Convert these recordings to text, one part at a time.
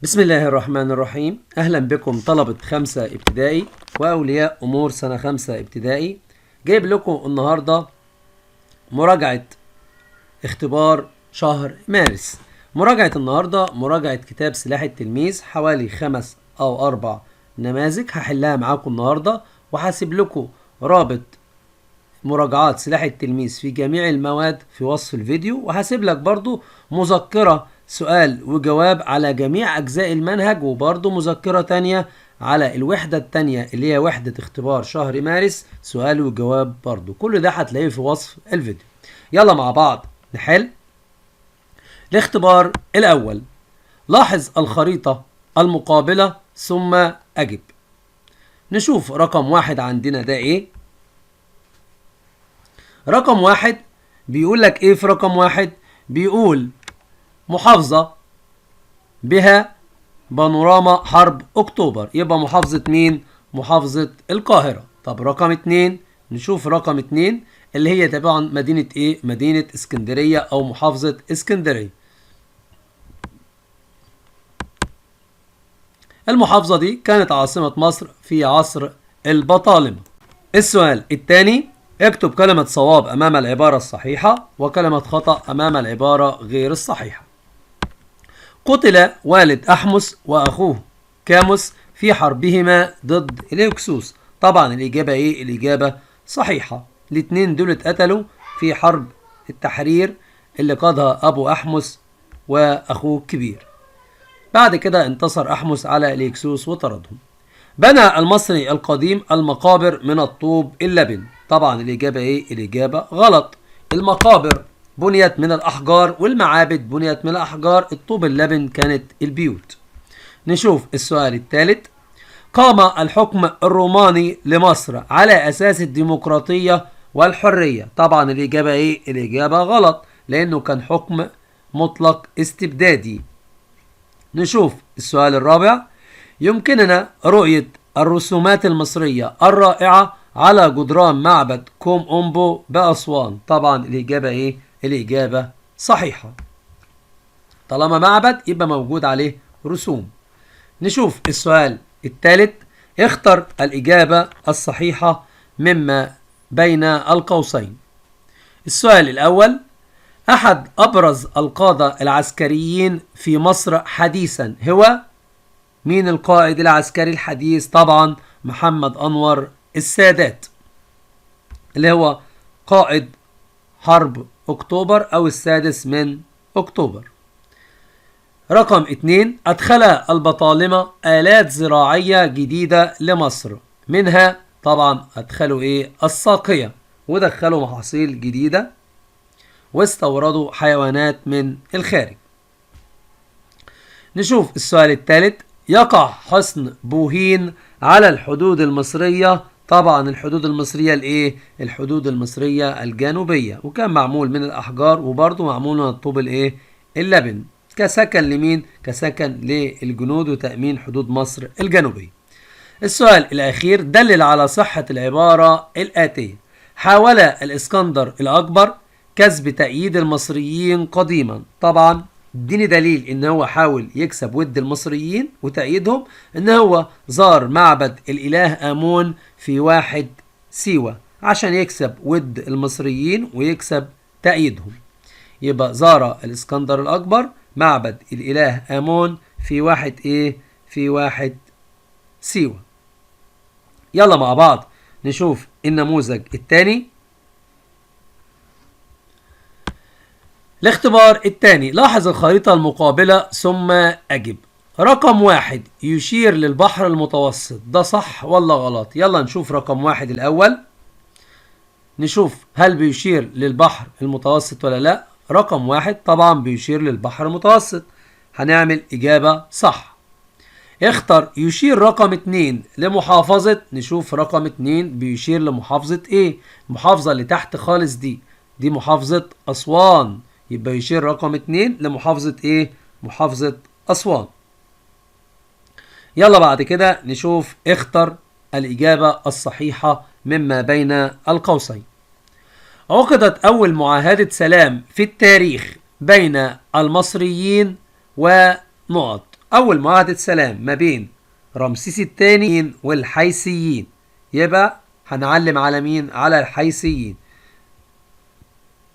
بسم الله الرحمن الرحيم. أهلا بكم طلبة 5 ابتدائي وأولياء أمور سنة 5 ابتدائي. جايب لكم النهاردة مراجعة اختبار شهر مارس. مراجعة النهاردة مراجعة كتاب سلاح التلميذ، حوالي 5 أو 4 نماذج هحلها معاكم النهاردة، وهسيب لكم رابط مراجعات سلاح التلميذ في جميع المواد في وصف الفيديو، وهسيب لك برضو مذكرة سؤال وجواب على جميع أجزاء المنهج، وبرضو مذكرة تانية على الوحدة التانية اللي هي وحدة اختبار شهر مارس، سؤال وجواب برضو. كل ده هتلاقيه في وصف الفيديو. يلا مع بعض نحل. الاختبار الأول: لاحظ الخريطة المقابلة ثم أجب. نشوف رقم واحد عندنا ده ايه. رقم واحد بيقول لك ايه؟ في رقم واحد بيقول محافظة بها بانوراما حرب اكتوبر، يبقى محافظة مين؟ محافظة القاهرة. طب رقم اتنين، نشوف رقم اتنين اللي هي طبعا مدينة ايه؟ مدينة اسكندرية او محافظة اسكندرية. المحافظة دي كانت عاصمة مصر في عصر البطالمة. السؤال الثاني: اكتب كلمة صواب أمام العبارة الصحيحة وكلمة خطأ أمام العبارة غير الصحيحة. قتل والد أحمس وأخوه كاموس في حربهما ضد الهكسوس. طبعا الإجابة إيه؟ الإجابة صحيحة. الاتنين دول اتقتلوا في حرب التحرير اللي قادها أبو أحمس وأخوه الكبير. بعد كده انتصر أحمس على الهكسوس وطردهم. بنى المصري القديم المقابر من الطوب اللبن. طبعا الإجابة إيه؟ الإجابة غلط. المقابر بنيت من الأحجار والمعابد بنيت من الأحجار، الطوب اللبن كانت البيوت. نشوف السؤال الثالث: قام الحكم الروماني لمصر على أساس الديمقراطية والحرية. طبعا الإجابة إيه؟ الإجابة غلط، لأنه كان حكم مطلق استبدادي. نشوف السؤال الرابع: يمكننا رؤية الرسومات المصرية الرائعة على جدران معبد كوم أومبو بأسوان. طبعا الإجابة إيه؟ الإجابة صحيحة. طالما معبد يبقى موجود عليه رسوم. نشوف السؤال الثالث: اختر الإجابة الصحيحة مما بين القوسين. السؤال الأول: أحد أبرز القادة العسكريين في مصر حديثا هو مين القائد العسكري الحديث؟ طبعا محمد أنور السادات، اللي هو قائد حرب أكتوبر أو السادس من أكتوبر. رقم 2: أدخل البطالمة آلات زراعية جديدة لمصر، منها طبعا أدخلوا إيه؟ الساقية، ودخلوا محاصيل جديدة واستوردوا حيوانات من الخارج. نشوف السؤال الثالث: يقع حصن بوهين على الحدود المصرية. طبعا الحدود المصرية الايه؟ الحدود المصرية الجنوبية، وكان معمول من الأحجار وبرضه معمول من الطوب الايه؟ اللبن، كسكن لمين؟ كسكن للجنود وتأمين حدود مصر الجنوبية. السؤال الأخير: دلل على صحة العبارة الآتية: حاول الإسكندر الأكبر كسب تأييد المصريين قديما. طبعا اديني دليل ان هو حاول يكسب ود المصريين وتأييدهم، ان هو زار معبد الإله آمون في واحد سيوة عشان يكسب ود المصريين ويكسب تأييدهم. يبقى زار الإسكندر الأكبر معبد الإله آمون في واحد ايه؟ في واحد سيوة. يلا مع بعض نشوف النموذج الثاني. الاختبار الثاني: لاحظ الخريطة المقابلة ثم أجب. رقم واحد يشير للبحر المتوسط، ده صح ولا غلط؟ يلا نشوف رقم واحد الأول، نشوف هل بيشير للبحر المتوسط ولا لا. رقم واحد طبعا بيشير للبحر المتوسط، هنعمل إجابة صح. اختر يشير رقم 2 لمحافظة. نشوف رقم 2 بيشير لمحافظة ايه؟ المحافظة اللي تحت خالص دي محافظة أسوان، يبقى يشير رقم 2 لمحافظة ايه؟ محافظة أسوان. يلا بعد كده نشوف اختر الإجابة الصحيحة مما بين القوسين. عقدت أول معاهدة سلام في التاريخ بين المصريين ونقط. أول معاهدة سلام ما بين رمسيس الثاني والحيثيين، يبقى هنعلم على مين؟ على الحيثيين،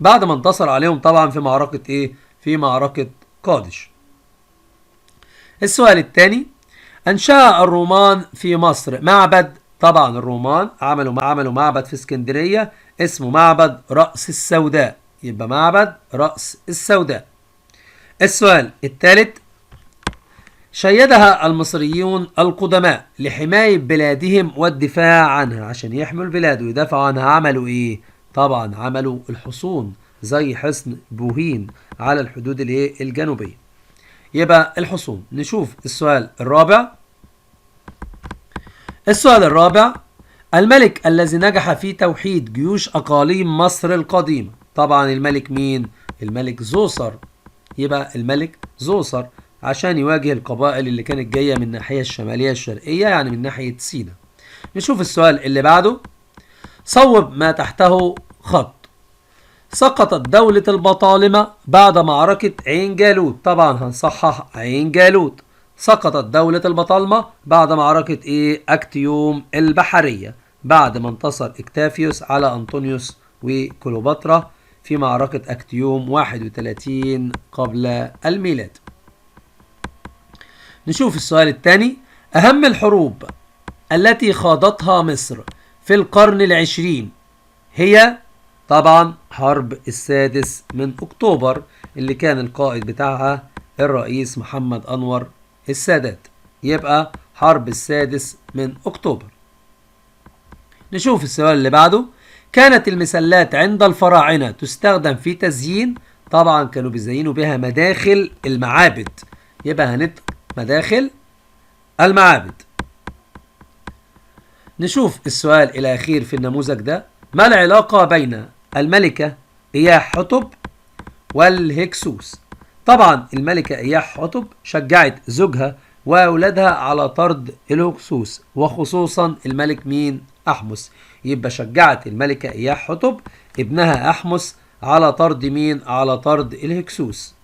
بعد ما انتصر عليهم طبعا في معركة ايه؟ في معركة قادش. السؤال الثاني، أنشأ الرومان في مصر معبد. طبعا الرومان عملوا معبد في اسكندرية اسمه معبد رأس السوداء، يبقى معبد رأس السوداء. السؤال الثالث، شيدها المصريون القدماء لحماية بلادهم والدفاع عنها، عشان يحموا البلاد ويدافعوا عنها عملوا ايه؟ طبعا عملوا الحصون زي حصن بوهين على الحدود الجنوبية، يبقى الحصون. نشوف السؤال الرابع. السؤال الرابع، الملك الذي نجح في توحيد جيوش أقاليم مصر القديمة. طبعا الملك مين؟ الملك زوسر، يبقى الملك زوسر عشان يواجه القبائل اللي كانت جاية من الناحية الشمالية الشرقية، يعني من ناحية سيناء. نشوف السؤال اللي بعده. صوب ما تحته خط. سقطت دولة البطالمة بعد معركة عين جالوت. طبعا هنصحح عين جالوت. سقطت دولة البطالمة بعد معركة أكتيوم البحرية، بعد ما انتصر اكتافيوس على أنطونيوس وكليوباترا في معركة أكتيوم 31 قبل الميلاد. نشوف السؤال الثاني. أهم الحروب التي خاضتها مصر في القرن العشرين هي طبعا حرب 6 أكتوبر اللي كان القائد بتاعها الرئيس محمد أنور السادات، يبقى حرب 6 أكتوبر. نشوف السؤال اللي بعده. كانت المسلات عند الفراعنة تستخدم في تزيين. طبعا كانوا بيزينوا بها مداخل المعابد، يبقى مداخل المعابد. نشوف السؤال الأخير في النموذج ده. ما العلاقة بين الملكة إياح حتب والهكسوس؟ طبعا الملكة إياح حتب شجعت زوجها وأولادها على طرد الهكسوس، وخصوصا الملك مين؟ أحمس. يبقى شجعت الملكة إياح حتب ابنها أحمس على طرد مين؟ على طرد الهكسوس،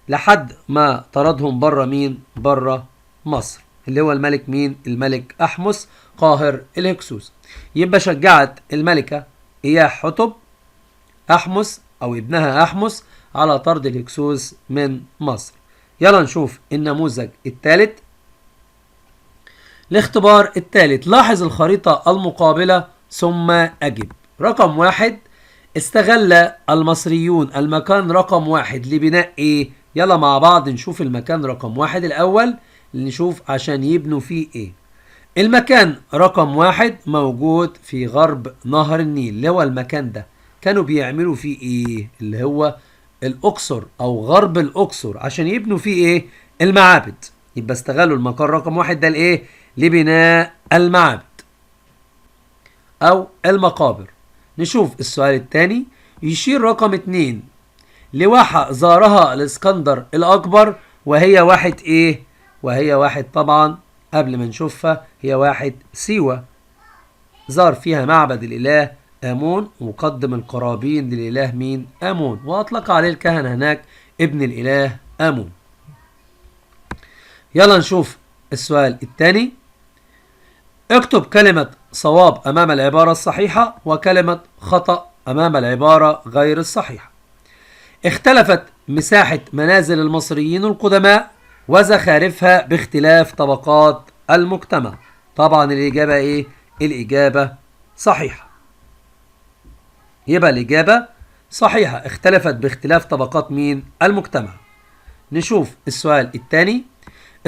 لحد ما طردهم بره مين؟ بره مصر، اللي هو الملك مين؟ الملك أحمس قاهر الهكسوس. يبقى شجعت الملكة إياح حتب أحمس أو ابنها أحمس على طرد الهكسوس من مصر. يلا نشوف النموذج الثالث. الاختبار الثالث، لاحظ الخريطة المقابلة ثم أجب. رقم 1، استغل المصريون المكان رقم 1 لبناء ايه؟ يلا مع بعض نشوف المكان رقم 1 الأول، نشوف عشان يبنوا فيه ايه. المكان رقم 1 موجود في غرب نهر النيل، اللي هو المكان ده كانوا بيعملوا فيه ايه؟ اللي هو الأقصر أو غرب الأقصر، عشان يبنوا فيه ايه؟ المعابد. يبقى استغلوا المكان رقم 1 ده لايه؟ لبناء المعابد أو المقابر. نشوف السؤال الثاني. يشير رقم 2 لواحة زارها الإسكندر الأكبر، وهي واحة ايه؟ وهي واحة طبعا قبل ما نشوفها هي واحة سيوة، زار فيها معبد الإله آمون وقدم القرابين للإله مين؟ آمون، وأطلق عليه الكهنة هناك ابن الإله آمون. يلا نشوف السؤال الثاني. اكتب كلمة صواب أمام العبارة الصحيحة وكلمة خطأ أمام العبارة غير الصحيحة. اختلفت مساحة منازل المصريين القدماء وزخارفها باختلاف طبقات المجتمع. طبعا الإجابة إيه؟ الإجابة صحيحة، يبقى الإجابة صحيحة، اختلفت باختلاف طبقات مين؟ المجتمع. نشوف السؤال الثاني.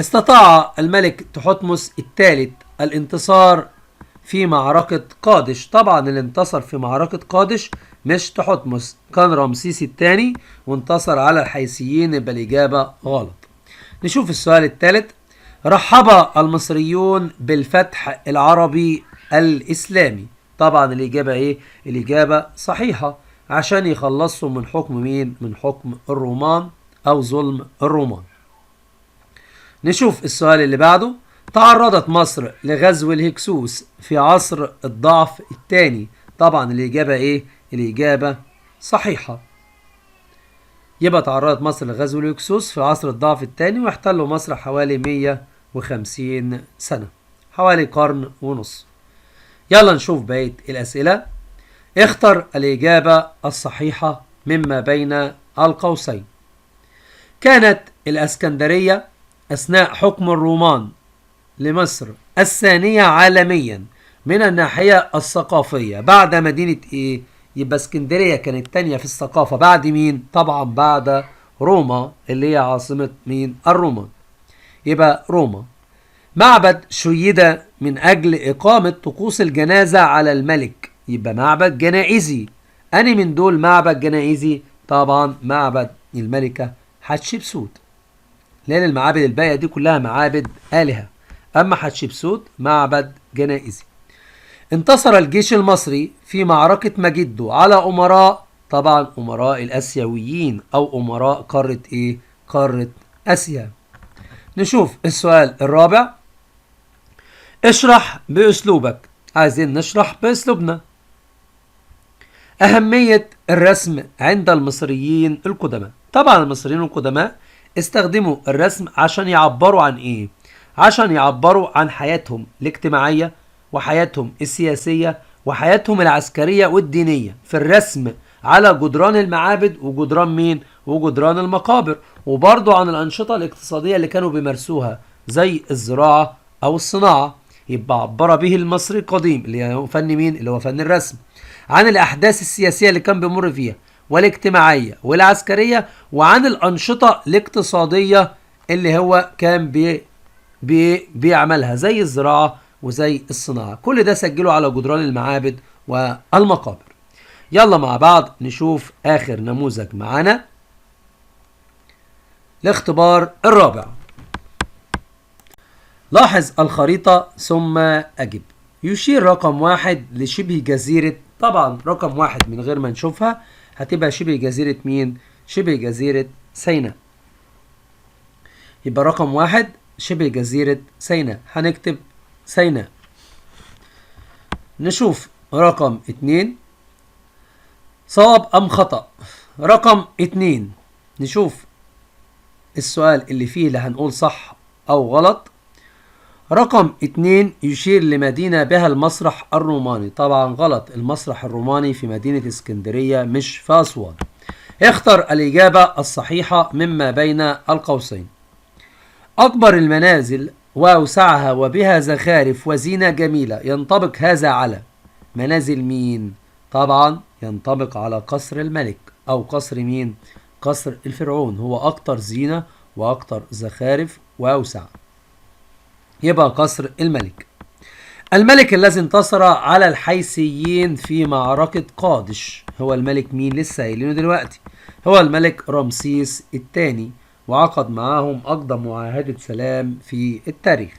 استطاع الملك تحتمس الثالث الانتصار في معركة قادش. طبعا اللي انتصر في معركة قادش مش تحتمس، كان رمسيس الثاني وانتصر على الحيثيين، يبقى الإجابة غلط. نشوف السؤال الثالث. رحب المصريون بالفتح العربي الإسلامي. طبعا الإجابة إيه؟ الإجابة صحيحة، عشان يخلصوا من حكم مين؟ من حكم الرومان أو ظلم الرومان. نشوف السؤال اللي بعده. تعرضت مصر لغزو الهكسوس في عصر الضعف الثاني. طبعا الإجابة إيه؟ الإجابة صحيحة. يبقى تعرضت مصر لغزو الهكسوس في عصر الضعف الثاني، واحتلوا مصر حوالي 150 سنة، حوالي قرن ونص. يلا نشوف بقية الأسئلة. اختر الإجابة الصحيحة مما بين القوسين. كانت الإسكندرية أثناء حكم الرومان لمصر الثانية عالميا من الناحية الثقافية بعد مدينة إيه؟ يبقى اسكندرية كانت تانية في الثقافة بعد مين؟ طبعا بعد روما اللي هي عاصمة مين؟ الرومان. يبقى روما. معبد شيد من أجل إقامة طقوس الجنازة على الملك، يبقى معبد جنائزي. أني من دول معبد جنائزي؟ طبعا معبد الملكة حتشبسوت، لأن المعابد الباقية دي كلها معابد آلهة، أما حتشبسوت معبد جنائزي. انتصر الجيش المصري في معركة مجدو على أمراء، طبعا أمراء الآسيويين أو أمراء قارة إيه؟ قارة آسيا. نشوف السؤال الرابع. اشرح بأسلوبك. عايزين نشرح بأسلوبنا. أهمية الرسم عند المصريين القدماء. طبعا المصريين القدماء استخدموا الرسم عشان يعبروا عن إيه؟ عشان يعبروا عن حياتهم الاجتماعية وحياتهم السياسية وحياتهم العسكرية والدينية في الرسم على جدران المعابد وجدران مين؟ وجدران المقابر، وبرضو عن الأنشطة الاقتصادية اللي كانوا بيمارسوها زي الزراعة أو الصناعة. يبقى عبر به المصري القديم اللي هو فن مين؟ اللي هو فن الرسم، عن الأحداث السياسية اللي كان بيمر فيها والاجتماعية والعسكرية، وعن الأنشطة الاقتصادية اللي هو كان بيعملها زي الزراعة وزي الصناعة. كل ده سجله على جدران المعابد والمقابر. يلا مع بعض نشوف آخر نموذج معانا، الاختبار الرابع. لاحظ الخريطة ثم أجب. يشير رقم 1 لشبه جزيرة، طبعا رقم 1 من غير ما نشوفها هتبقى شبه جزيرة مين؟ شبه جزيرة سيناء. يبقى رقم 1 شبه جزيرة سيناء، هنكتب سيناء. نشوف رقم 2 صواب أم خطأ. رقم 2 نشوف السؤال اللي فيه اللي هنقول صح أو غلط. رقم 2 يشير لمدينة بها المسرح الروماني، طبعا غلط، المسرح الروماني في مدينة اسكندرية مش في أسوان. اختر الإجابة الصحيحة مما بين القوسين. أكبر المنازل وأوسعها وبها زخارف وزينة جميلة، ينطبق هذا على منازل مين؟ طبعا ينطبق على قصر الملك أو قصر مين؟ قصر الفرعون، هو أكتر زينة وأكتر زخارف وأوسع، يبقى قصر الملك. الملك الذي انتصر على الحيثيين في معركة قادش هو الملك مين؟ لسه قايلينه دلوقتي، هو الملك رمسيس الثاني، وعقد معاهم أقدم معاهدة سلام في التاريخ،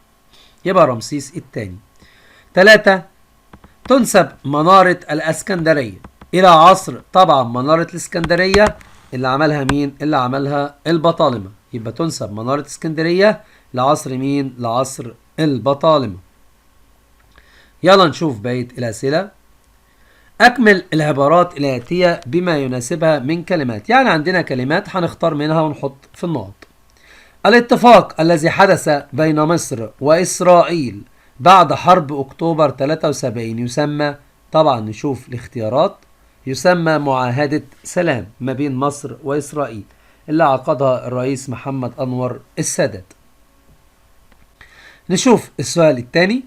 يبقى رمسيس الثاني. 3 تنسب منارة الاسكندرية إلى عصر، طبعا منارة الاسكندرية اللي عملها مين؟ اللي عملها البطالمة، يبقى تنسب منارة اسكندرية لعصر مين؟ لعصر البطالمة. يلا نشوف بقية الأسئلة. أكمل العبارات الآتية بما يناسبها من كلمات، يعني عندنا كلمات هنختار منها ونحط في النقط. الاتفاق الذي حدث بين مصر وإسرائيل بعد حرب أكتوبر 73 يسمى، طبعا نشوف الاختيارات، يسمى معاهدة سلام ما بين مصر وإسرائيل اللي عقدها الرئيس محمد أنور السادات. نشوف السؤال الثاني.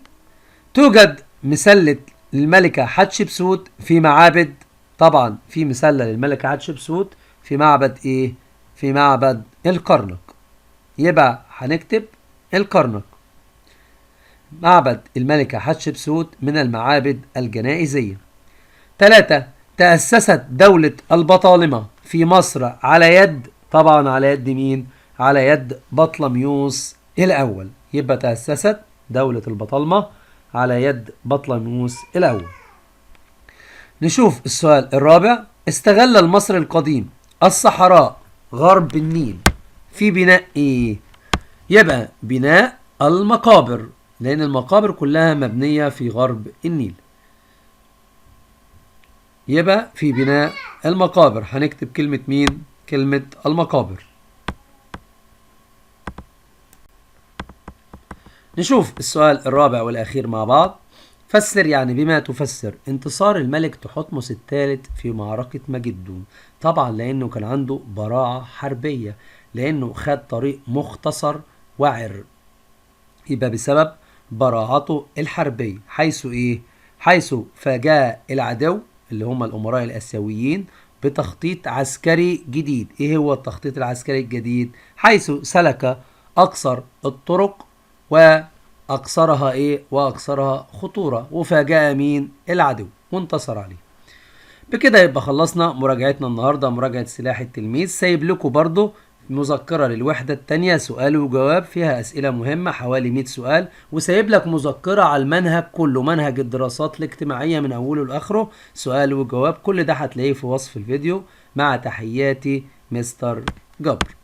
توجد مسلة للملكة حتشبسوت في معابد، طبعا في مسلة للملكة حتشبسوت في معبد ايه؟ في معبد الكرنك، يبقى هنكتب الكرنك. معبد الملكة حتشبسوت من المعابد الجنائزية. 3 تأسست دولة البطالمة في مصر على يد، طبعا على يد مين؟ على يد بطلميوس الأول، يبقى تأسست دولة البطالمة على يد بطلميوس الأول. نشوف السؤال الرابع. استغل المصري القديم الصحراء غرب النيل في بناء ايه؟ يبقى بناء المقابر، لأن المقابر كلها مبنية في غرب النيل، يبقى في بناء المقابر هنكتب كلمة مين؟ كلمة المقابر. نشوف السؤال الرابع والأخير مع بعض. فسر، يعني بما تفسر انتصار الملك تحتمس الثالث في معركة مجدون. طبعا لأنه كان عنده براعة حربية، لأنه خد طريق مختصر وعر، يبقى بسبب براعته الحربية. حيث فاجأ العدو اللي هم الأمراء الآسيويين بتخطيط عسكري جديد. ايه هو التخطيط العسكري الجديد؟ حيث سلك أقصر الطرق وأقصرها خطورة، وفاجأ مين؟ العدو، وانتصر عليه. بكده يبقى خلصنا مراجعتنا النهاردة، مراجعة سلاح التلميذ. سايب لكم برضو مذكرة للوحدة التانية سؤال وجواب فيها أسئلة مهمة حوالي 100 سؤال، وسايب لك مذكرة على المنهج كله، منهج الدراسات الاجتماعية من أوله لآخره سؤال وجواب. كل ده هتلاقيه في وصف الفيديو. مع تحياتي مستر جبر.